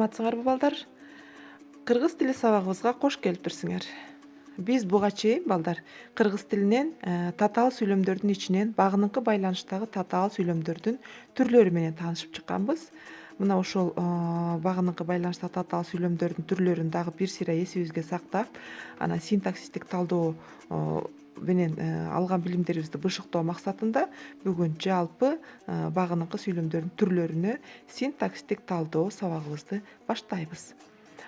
Саламатсыңарбы балдар? Кыргыз тили сабагыбызга кош келиптирсиңер. Биз буга чейин балдар кыргыз тилинен татаал сүйлөмдөрдүн ичинен багыныңкы байланыштагы татаал сүйлөмдөрдүн түрлөрү менен таанышып чыкканбыз. Мына ошол багыныңкы байланыштагы татаал сүйлөмдөрдүн түрлөрүн дагы бир сыйра эсибизге сактап, анан синтаксистик талдоо менен алган билимдерибизди бышыктоо максатында бүгүн жалпы багыныңкы сүйлөмдөрдүн түрлөрүнө синтаксистик талдоо сабагыбызды баштайбыз.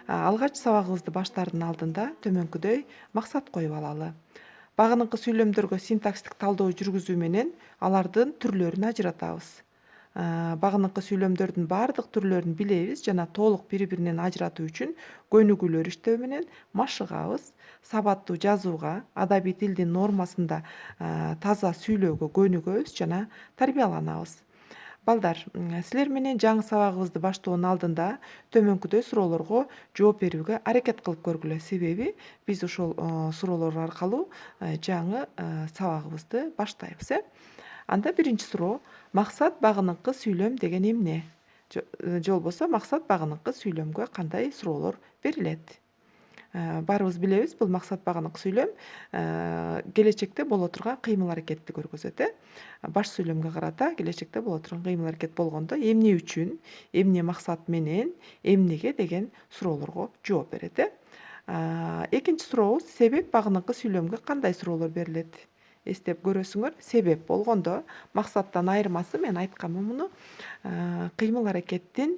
Алгач сабагыбызды баштаардын алдында төмөнкүдөй максат коюп алалы. Багыныңкы сүйлөмдөргө синтаксистик талдоо жүргүзүү менен алардын түрлөрүн ажыратабыз. Багыныңкы сүйлөмдөрдүн баардык түрлөрүн билебиз жана толук бири-биринен ажыратуу үчүн көнүгүүлөр иштөө менен машыгабыз. Сабаттуу жазууга, адабий тилдин нормасында таза сүйлөөгө көнүгөбүз жана тарбияланабыз. Балдар, силер менен жаңы сабагыбызды баштоонун алдында төмөнкүдөй суроолорго жооп берүүгө аракет кылып көргүлө. Себеби биз ошол суроолор аркылуу жаңы сабагыбызды баштайбыз. Анда биринчи суроо: максат багыныңкы сүйлөм деген эмне? Же болбосо максат багыныңкы сүйлөмгө кандай суроолор берилет? Баарыбыз билебиз, бул максат багыныңкы сүйлөм келечекте боло турган кыймыл-аракетти көргөзөт. Баш сүйлөмгө карата келечекте боло турган кыймыл-аракет болгондо эмне үчүн, эмне максат менен, эмнеге деген суроолорго жооп берет. Экинчи сурообуз: себеп багыныңкы сүйлөмгө кандай суроолор берилет? Эстеп көрөсүңөр, себеп болгондо максаттан айырмасы, мен айтканмын муну, кыймыл-аракеттин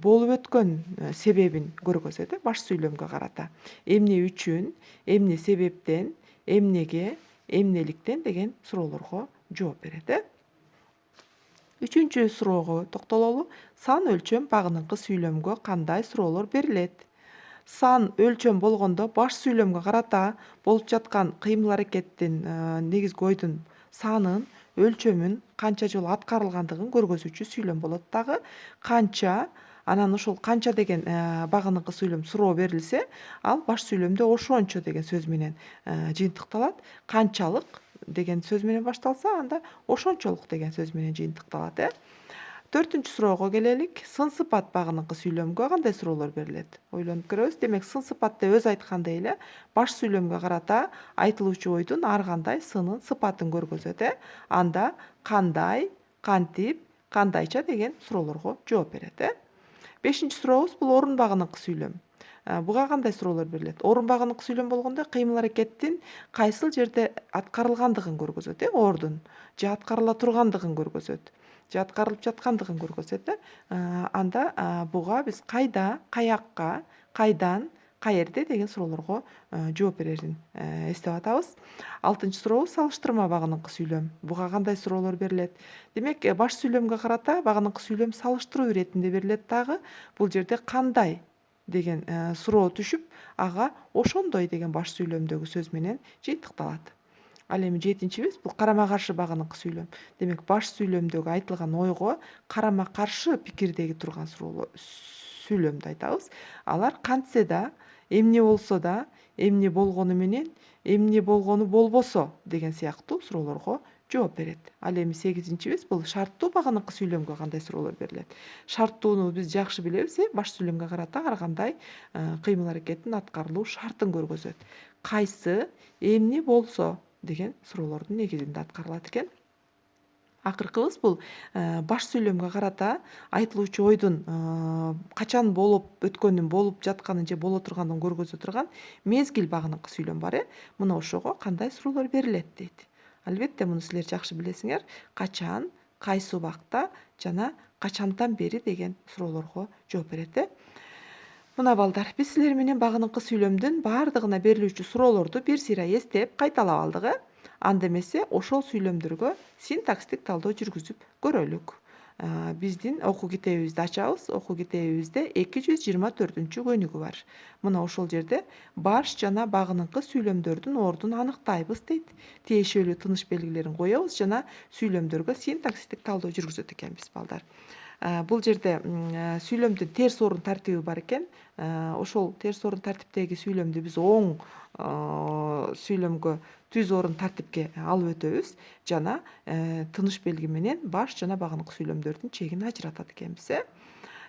болуп өткөн себебин көргөзөт баш сүйлөмгө карата. Эмне үчүн, эмне себептен, эмнеге, эмнеликтен деген суроолорго жооп берет. Үчүнчү суроого токтололу. Сан өлчөм багыныңкы сүйлөмгө кандай суроолор берилет? Сан өлчөм болгондо баш сүйлөмгө карата болуп жаткан кыймыл-аракеттин негизги ойдун санын, өлчөмүн, канча жолу аткарылгандыгын көргөзүүчү сүйлөм болот дагы. Канча, анан ошол канча деген багыныңкы сүйлөм суроо берилсе, ал баш сүйлөмдө ошончо деген сөз менен жыйынтыкталат. Канчалык деген сөз менен башталса, анда ошончолук деген сөз менен жыйынтыкталат. Төртүнчү суроого келелик. Сын сыпат багыныңкы сүйлөмгө кандай суроолор берилет? Ойлонуп көрөбүз. Демек, сын сыпат деп өзү айткандай эле баш сүйлөмгө карата айтылуучу ойдун ар кандай сынын, сыпатын көргөзөт. Анда кандай, кантип, кандайча деген суроолорго жооп берет. Бешинчи сурообуз: бул орун багыныңкы сүйлөм. Буга кандай суроолор берилет? Орун багыныңкы сүйлөм болгондо кыймыл-аракеттин кайсыл жерде аткарылгандыгын көргөзөт, ордун, же аткарыла тургандыгын көргөзөт, же аткарылып жаткандыгын көргөзөт. Анда буга биз кайда, каякка, кайдан, каерде деген суроолорго жооп берерин эстеп атабыз. Алтынчы сурообуз: салыштырма багыныңкы сүйлөм. Буга кандай суроолор берилет? Демек, баш сүйлөмгө карата багыныңкы сүйлөм салыштыруу иретинде берилет дагы. Бул жерде кандай деген суроо түшүп, ага ошондой деген баш сүйлөмдөгү сөз менен жыйынтыкталат. Ал эми жетинчибиз: бул карама-каршы багыныңкы сүйлөм. Демек, баш сүйлөмдөгү айтылган ойго карама-каршы пикирдеги турган сүйлөмдү айтабыз. Алар кантсе да, эмне болсо да, эмне болгону менен, эмне болгону болбосо деген сыяктуу суроолорго жооп берет. Ал эми сегизинчибиз: бул шарттуу багыныңкы сүйлөмгө кандай суроолор берилет? Шарттууну биз жакшы билебиз, баш сүйлөмгө карата ар кандай кыймыл-аракеттин аткарылуу шартын көргөзөт. Кайсы, эмне болсо деген суроолордун негизинде аткарылат экен. Акыркыбыз бул баш сүйлөмгө карата айтылуучу ойдун качан болуп өткөнүн, болуп жатканын же боло тургандыгын көргөзө турган мезгил багыныңкы сүйлөм бар. Мына ошого кандай суроолор берилет дейт. Албетте, муну силер жакшы билесиңер. Качан, кайсы убакта жана качандан бери деген суроолорго жооп берет. Мына балдар, биз силер менен багыныңкы сүйлөмдүн баардыгына берилүүчү суроолорду бир сыйра эстеп кайталап алдык. Анда эмесе ошол сүйлөмдөргө синтаксистик талдоо жүргүзүп көрөлүк. Биздин окуу китебибизди ачабыз. Окуу китебибизде 224-күнүгү бар. Мына ошол жерде баш жана багыныңкы сүйлөмдөрдүн ордун аныктайбыз дейт. Тиешелүү тыныш белгилерин коебуз жана сүйлөмдөргө синтаксистик талдоо жүргүзөт экенбиз, балдар. Бул жерде сүйлөмдүн терс орун тартиби бар экен. Ошол терс орун тартиптеги сүйлөмдү биз оң сүйлөмгө түз орун тартипке алып өтөбүз жана тыныш белги менен баш жана багыныңкы сүйлөмдөрдүн чегин ажыратат экенбиз.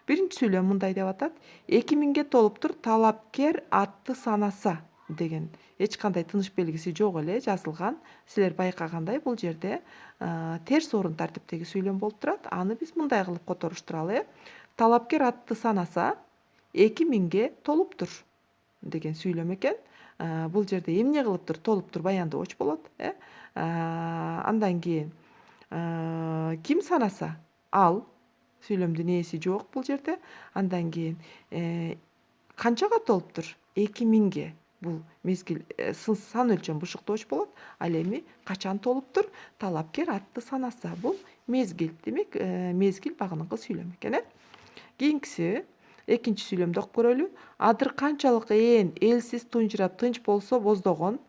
Биринчи сүйлөм мындай деп атат: 2000ге толуптур талапкер атты санаса деген эч кандай тыныш белгиси жок эле жазылган. Силер байкагандай бул жерде терс орун тартиптеги сүйлөм болуп турат. Аны биз мындай кылып которуштуралы. Талапкер атты санаса 2000ге толуптур деген сүйлөм экен. Бул жерде эмне кылыптыр? Толуптур баяндооч болот, Андан кийин ким санаса? Ал. Сүйлөмдүн ээси жок бул жерде. Андан кийин канчага толуптур? 2000ге. Бул мезгил сан өлчөм бушуктооч болот. Ал эми качан толуптур? Талапкер атты санаса. Бул мезгил. Демек, мезгил багыныкы сүйлөм экен, Кийинкиси экинчи сүйлөмдү окуп көрөлү. Адыр канчалык элсиз тунжурап тынч болсо боздогон,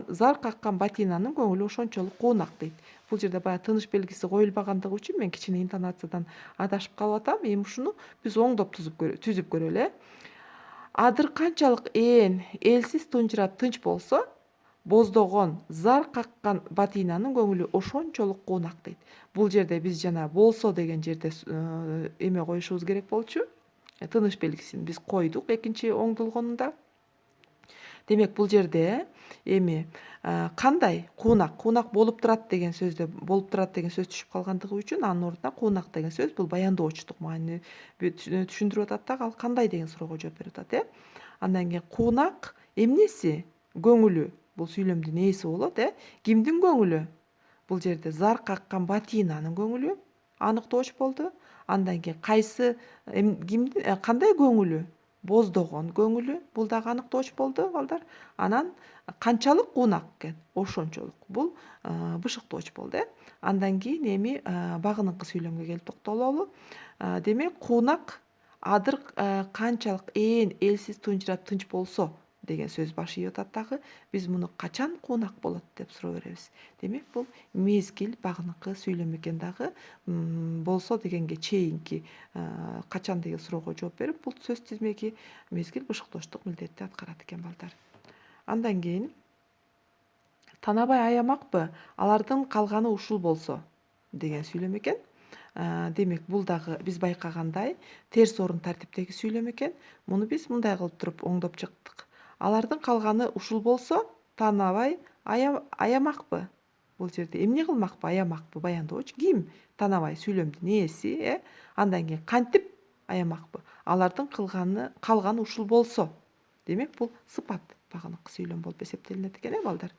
зар каккан Батинанын көңүлү ошончолук куунак дейт. Бул жерде баягы тыныш белгиси коюлбагандыгы үчүн мен кичине интонациядан адашып калып атам. Эми ушуну биз оңдоп түзүп көрөлү, Адыр канчалык элсиз тунжурап тынч болсо, боздогон, зар каккан Батинанын көңүлү ошончолук куунак дейт. Бул жерде биз жана болсо деген жерде эме коюшубуз керек болчу. Тыныш белгисин биз койдук экинчи оңдолгонунда. Демек, бул жерде эми кандай куунак болуп турат деген сөздө түшүп калгандыгы үчүн анын ордуна куунак деген сөз бул баяндоочтук маани түшүндүрүп атат дагы, ал кандай деген суроого жооп берип атат, Андан кийин куунак эмнеси? Көңүлү. Бул сүйлөмдүн ээси болот, Кимдин көңүлү? Бул жерде зар каккан Батинанын көңүлү аныктооч болду. Андан кийин кандай көңүлү? Боздогон көңүлү. Бул дагы аныктооч болду, балдар. Анан канчалык куунак экен? Ошончолук. Бул бышыктооч болду, Андан кийин эми багыныкы сүйлөмгө келип токтололу. Демек, куунак адыр канчалык элсиз тунжурап тынч болсо деген сөз баш ийип атат дагы. Биз муну качан куунак болот деп суроо беребиз. Демек, бул мезгил багыныкы сүйлөм экен дагы. Болсо дегенге чейинки качан деген суроого жооп берип, бул сөз тизмеги мезгил бышыктоочтук милдетти аткарат экен, балдар. Андан кийин танабай аямакпы? Алардын калганы ушул болсо деген сүйлөм экен. Демек, бул дагы биз байкагандай терс орун тартиптеги сүйлөм экен. Муну биз мындай кылып туруп оңдоп чыктык. Алардын калганы ушул болсо, танабай аямакпы? Бул жерде эмне кылмакпы? Аямакпы? Баяндооч ким? Танабай сүйлөмдүн ээси, Андан кийин кантип аямакпы? Алардын калганы ушул болсо. Демек, бул сыпат багыныкы сүйлөм болуп эсептелинет экен, балдар.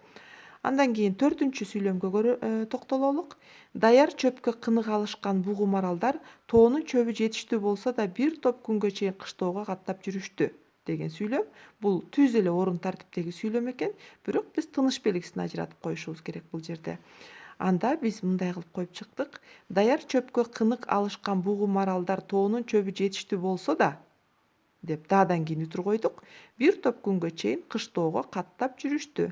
Андан кийин 4-үнчү сүйлөмгө токтололук. Даяр чөпкө кынык алышкан бугу маралдар тоонун чөбү жетиштүү болсо да бир топ күнгө чейин кыштоого каттап жүрүштү деген сүйлөм. Бул түз эле орун тартиптеги сүйлөм экен, бирок биз тыныш белгисин ажыратып коюшубуз керек бул жерде. Анда биз мындай кылып коюп чыктык. Даяр чөпкө кынык алышкан бугу маралдар тоонун чөбү жетиштүү болсо да деп даадан кийин үтүр койдук. Бир топ күнгө чейин кыштоого каттап жүрүштү.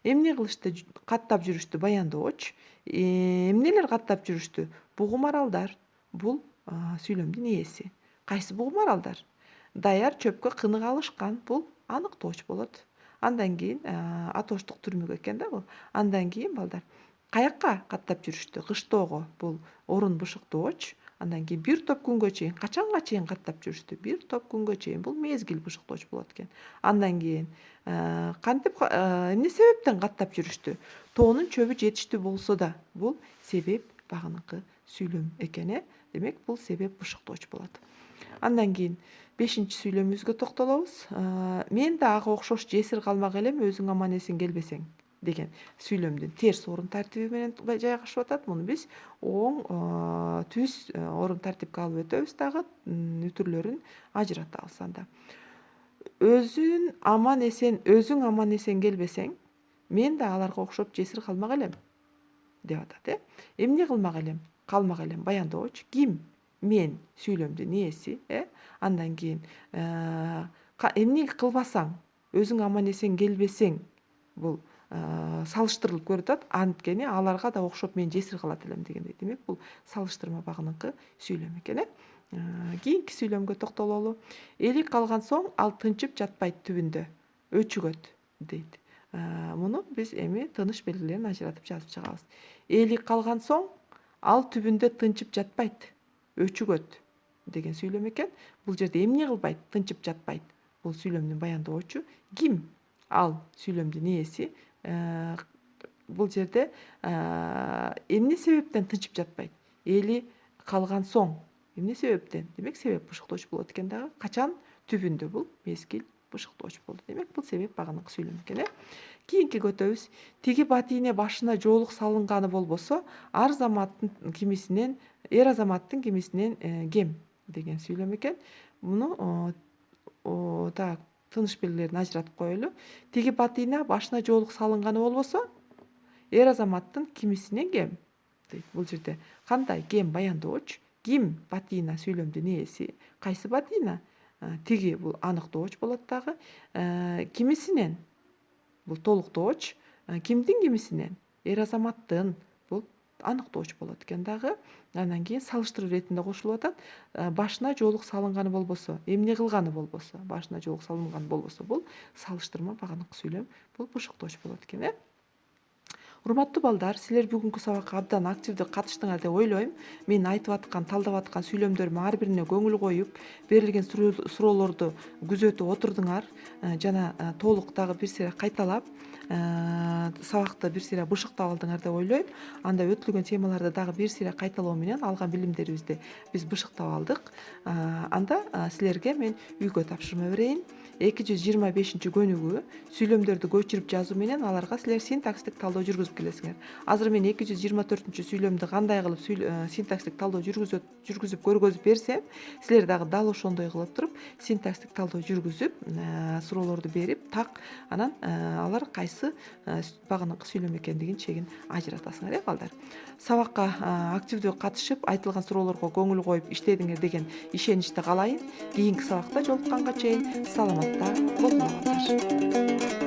Эмне кылышты? Каттап жүрүштү, баяндооч. Эмнелер каттап жүрүштү? Бугу маралдар. Бул сүйлөмдүн ээси. Кайсы бугу маралдар? Даяр чөпкө кынык алышкан. Бул аныктооч болот. Андан кийин атоочтук түрмүк экен да бул. Андан кийин, балдар, каякка каттап жүрүштү? Кыштоого. Бул орун бышыктооч. Андан кийин бир топ күнгө чейин, качанга чейин каттап жүрүштү? Бир топ күнгө чейин. Бул мезгил бышыктооч болот экен. Андан кийин кантип, эмне себептен каттап жүрүштү? Тоонун чөбү жетиштүү болсо да. Бул себеп багыныкы сүйлөм экен, Демек, бул себеп бышыктооч болот. Андан кийин 5-инчи сүйлөмүбүзгө токтолобуз. Мен да ага окшош жесир калмак элем, өзүң аман эсен келбесең деген сүйлөмдүн терс орун тартиби менен жайгашып атат. Муну биз оң түз орун тартипке алып өтөбүз дагы, үтүрлөрүн ажыратабыз анда. Өзүң аман эсен келбесең, мен да аларга окшоп жесир калмак элем деп атат, Эмне кылмак элем? Калмак элем. Баяндооч ким? Мен, сүйлөмдүн ээси, Андан кийин эмне кылбасаң, өзүң аман эсен келбесең, бул салыштырылып көрүп атат. Анткени аларга да окшоп мен жесир калат элем дегендей. Демек, бул салыштырма багыныкы сүйлөм экен, Кийинки сүйлөмгө токтололу. Эли калган соң ал тынчып жатпайт түбүндө, өчүгөт дейт. Муну биз эми тыныш белгилерин ажыратып жазып чыгабыз. Эли калган соң ал түбүндө тынчып жатпайт, өчүгөт. деген сүйлөм экен. Бул жерде эмне кылбайт, тынчып жатпайт. Бул сүйлөмдүн баяндоочу ким? Ал сүйлөмдүн ээси. Бул жерде эмне себептен тынчып жатпайт? Эли калган соң эмне себептен? Демек себеп бышыктоочу болот экен дагы. Качан? Түбүндө бул мезгил бышыктоочу болду. Демек бул себеп багыныкы сүйлөм экен. Кийинкиге өтөбүз. Тиги батине башына жоолук салынганы болбосо, ар азаматтын кимисинен, эр азаматтын кимисинен кем деген сүйлөм экен. Муну так тыныш белгилерин ажыратып коелу. Тиги батина башына жоолук салынганы болбосо, эр азаматтын кимисинен кем дейт. Бул жерде кандай кем баяндооч? Ким батина сүйлөмдүн ээси? Кайсы батина? Тиги бул аныктооч болот дагы. Кимисинен бул толуктооч. Кимдин кимисинен? Эр азаматтын. Бул аныктооч болот экен дагы. Андан кийин салыштыруу иретинде кошулуп атат. Башына жоолук салынганы болбосо, эмне кылганы болбосо, башына жоолук салынганы болбосо, бул салыштырма багыныкы сүйлөм. Бул бышыктооч болот экен. Урматтуу балдар, силер бүгүнкү сабакка абдан активдүү катыштыңар деп ойлойм. Мен айтып аткан, талдап аткан сүйлөмдөрүм ар бирине көңүл коюп, берилген суроолорду күзөтүп отурдуңар. Жана толук дагы бир сыйра кайталап, сабакты бир сыйра бышыктап алдыңар деп ойлойм. Анда өтүлгөн темаларды дагы бир сыйра кайталоо менен алган билимдерибизди биз бышыктап алдык. Анда силерге мен үйгө тапшырма берейин. 225-көнүгү сүйлөмдөрдү көчүрүп жазуу менен аларга силер синтаксистик талдоо жүргүзүп келесиңер. Азыр мен 224-сүйлөмдү кандай кылып синтаксистик талдоо жүргүзүп көргөзүп берсем, силер дагы дал ошондой кылып туруп синтаксистик талдоо жүргүзүп, суроолорду берип, так анан алар кайсы багыныкы сүйлөм экендигин чегин ажыратасыңар, балдар. Сабакка активдүү катышып, айтылган суроолорго көңүл коюп иштедиңер деген ишеничти каалайм. Кийинки сабакта жолукканга чейин саламатта болуңар.